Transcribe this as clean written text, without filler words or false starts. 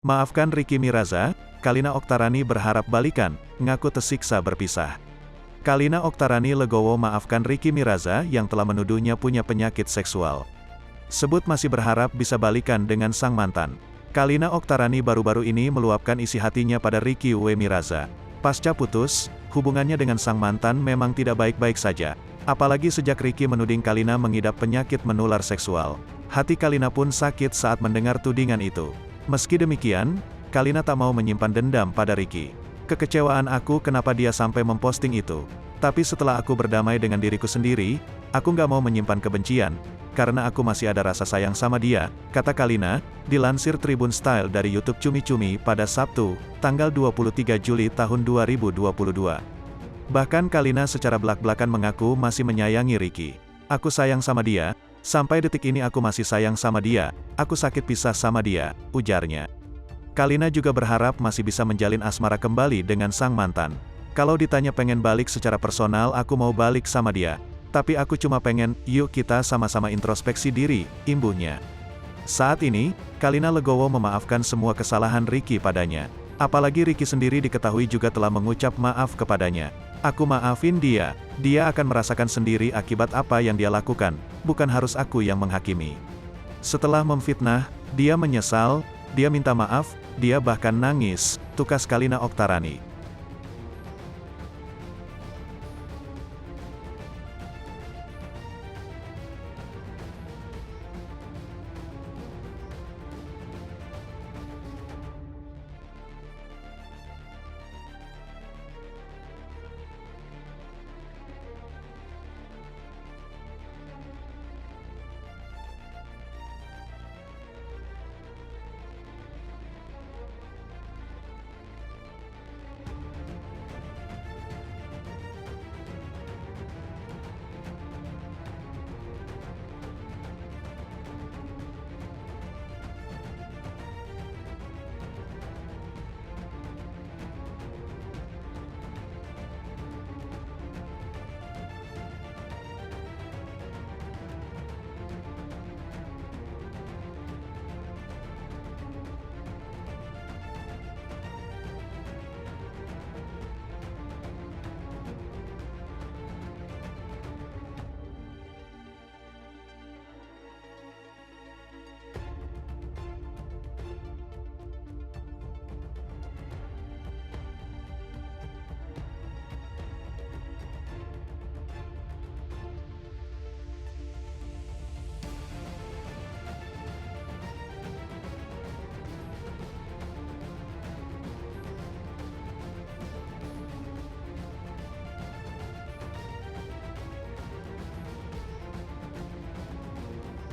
Maafkan Ricky Miraza, Kalina Oktarani berharap balikan, ngaku tersiksa berpisah. Kalina Oktarani legowo maafkan Ricky Miraza yang telah menuduhnya punya penyakit seksual. Sebut masih berharap bisa balikan dengan sang mantan. Kalina Oktarani baru-baru ini meluapkan isi hatinya pada Ricky Miraza. Pasca putus, hubungannya dengan sang mantan memang tidak baik-baik saja. Apalagi sejak Ricky menuding Kalina mengidap penyakit menular seksual. Hati Kalina pun sakit saat mendengar tudingan itu. Meski demikian, Kalina tak mau menyimpan dendam pada Ricky. Kekecewaan aku kenapa dia sampai memposting itu. Tapi setelah aku berdamai dengan diriku sendiri, aku nggak mau menyimpan kebencian, karena aku masih ada rasa sayang sama dia, kata Kalina, dilansir Tribun Style dari YouTube Cumi Cumi pada Sabtu, tanggal 23 Juli tahun 2022. Bahkan Kalina secara belak-belakan mengaku masih menyayangi Ricky. Aku sayang sama dia, sampai detik ini aku masih sayang sama dia, aku sakit pisah sama dia, ujarnya. Kalina juga berharap masih bisa menjalin asmara kembali dengan sang mantan. Kalau ditanya pengen balik secara personal, aku mau balik sama dia. Tapi aku cuma pengen, yuk kita sama-sama introspeksi diri, imbuhnya. Saat ini, Kalina legowo memaafkan semua kesalahan Ricky padanya. Apalagi Ricky sendiri diketahui juga telah mengucap maaf kepadanya. Aku maafin dia, dia akan merasakan sendiri akibat apa yang dia lakukan, bukan harus aku yang menghakimi. Setelah memfitnah, dia menyesal, dia minta maaf, dia bahkan nangis, tukas Kalina Oktarani.